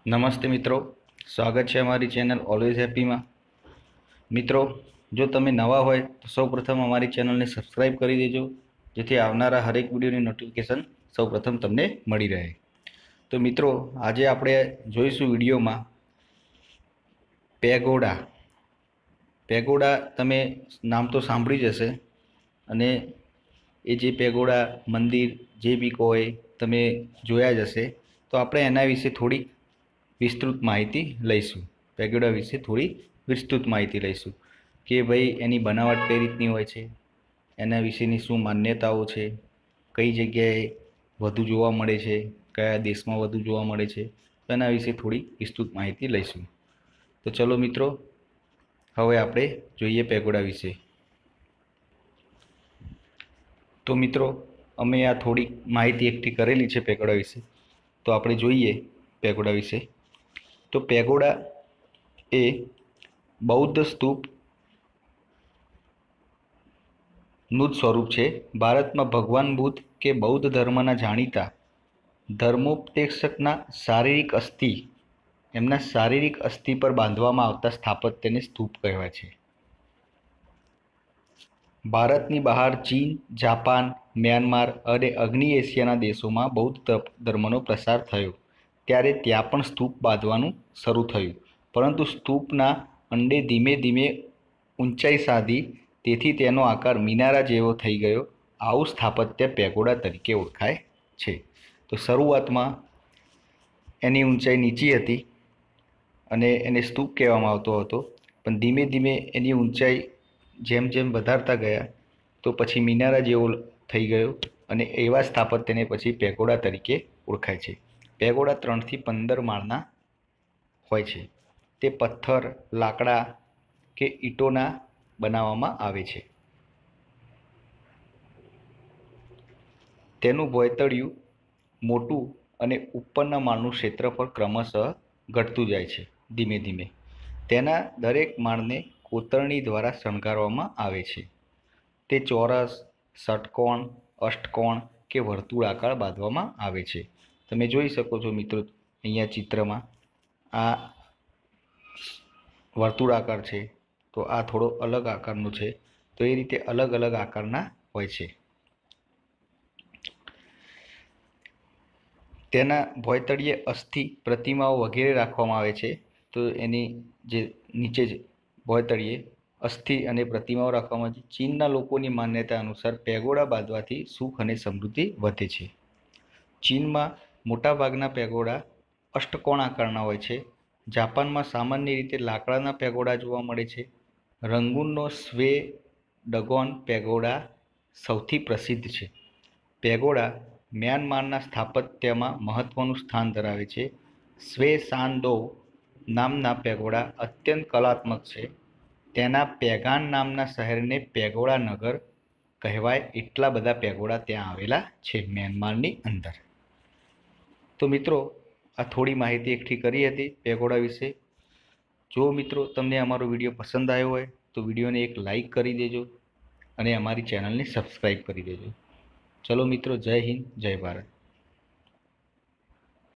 નમસ્તે મિત્રો, સ્વાગત છે અમારી ચેનલ ઓલવેઝ હેપીમાં। મિત્રો, જો તમે નવા હોય તો સૌપ્રથમ અમારી ચેનલને સબસ્ક્રાઈબ કરી દેજો, જેથી આવનારા હરેક વિડીયોની નોટિફિકેશન સૌપ્રથમ તમને મળી રહે। તો મિત્રો, આજે આપણે જોઈશું વિડીયોમાં પેગોડા। પેગોડા તમે નામ તો સાંભળી જ હશે, અને એ જે પેગોડા મંદિર જે બી કહો એ તમે જોયા જ હશે। તો આપણે એના વિશે થોડીક વિસ્તૃત માહિતી લઈશું। પેગોડા વિશે થોડી વિસ્તૃત માહિતી લઈશું કે ભાઈ એની બનાવટ કઈ રીતની હોય છે, એના વિશેની શું માન્યતાઓ છે, કઈ જગ્યાએ વધુ જોવા મળે છે, કયા દેશમાં વધુ જોવા મળે છે, તો એના વિશે થોડી વિસ્તૃત માહિતી લઈશું। તો ચલો મિત્રો, હવે આપણે જોઈએ પેગોડા વિશે। તો મિત્રો, અમે આ થોડીક માહિતી એકઠી કરેલી છે પેગોડા વિશે, તો આપણે જોઈએ પેગોડા વિશે। તો પેગોડા એ બૌદ્ધ સ્તૂપનું જ સ્વરૂપ છે। ભારતમાં ભગવાન બુદ્ધ કે બૌદ્ધ ધર્મના જાણીતા ધર્મોપદેશકના શારીરિક અસ્થિ પર બાંધવામાં આવતા સ્થાપત્યને સ્તૂપ કહેવાય છે। ભારતની બહાર ચીન, જાપાન, મ્યાનમાર અને અગ્નિ એશિયાના દેશોમાં બૌદ્ધ ધર્મનો પ્રસાર થયો ત્યારે ત્યાં પણ સ્તૂપ બાંધવાનું શરૂ થયું, પરંતુ સ્તૂપના અંડે ધીમે ધીમે ઊંચાઈ સાધી, તેથી તેનો આકાર મિનારા જેવો થઈ ગયો। આવું સ્થાપત્ય પેગોડા તરીકે ઓળખાય છે। તો શરૂઆતમાં એની ઊંચાઈ નીચી હતી અને એને સ્તૂપ કહેવામાં આવતો હતો, પણ ધીમે ધીમે એની ઊંચાઈ જેમ જેમ વધારતા ગયા તો પછી મિનારા જેવો થઈ ગયો, અને એવા સ્થાપત્યને પછી પેગોડા તરીકે ઓળખાય છે। પેગોડા 3 થી 15 માળના હોય છે। તે પથ્થર, લાકડા કે ઈંટોના બનાવવામાં આવે છે। તેનું ભોંયતળિયું મોટું અને ઉપરના માળનું ક્ષેત્રફળ ક્રમશઃ ઘટતું જાય છે ધીમે ધીમે। તેના દરેક માળને કોતરણી દ્વારા શણગારવામાં આવે છે। તે ચોરસ, ષટકોણ, અષ્ટકોણ કે વર્તુળાકાર બાંધવામાં આવે છે। તમે જોઈ શકો છો મિત્રો, અહીંયા ચિત્રમાં આ વર્તુળાકાર છે, તો આ થોડો અલગ આકારનો છે, તો એ રીતે અલગ અલગ આકારના હોય છે। તેના ભોંયતળિયે અસ્થિ, પ્રતિમાઓ વગેરે રાખવામાં આવે છે। તો એની જે નીચે જ ભોંયતળિયે અસ્થિ અને પ્રતિમાઓ રાખવામાં આવે છે। ચીનના લોકોની માન્યતા અનુસાર પેગોડા બાંધવાથી સુખ અને સમૃદ્ધિ વધે છે। ચીનમાં મોટાભાગના પેગોડા અષ્ટકોણ આકારના હોય છે। જાપાનમાં સામાન્ય રીતે લાકડાના પેગોડા જોવા મળે છે। રંગૂનનો સ્વે ડગોન પેગોડા સૌથી પ્રસિદ્ધ છે। પેગોડા મ્યાનમારના સ્થાપત્યમાં મહત્વનું સ્થાન ધરાવે છે। સ્વે સાન દો નામના પેગોડા અત્યંત કલાત્મક છે। તેના પેગાન નામના શહેરને પેગોડા નગર કહેવાય, એટલા બધા પેગોડા ત્યાં આવેલા છે મ્યાનમારની અંદર। તો મિત્રો, આ થોડી માહિતી એકઠી કરી હતી પેગોડા વિશે। જો મિત્રો તમને અમારો વિડીયો પસંદ આવ્યો હોય તો વિડીયોને એક લાઈક કરી દેજો અને અમારી ચેનલને સબસ્ક્રાઈબ કરી દેજો। ચલો મિત્રો, જય હિન્દ, જય ભારત।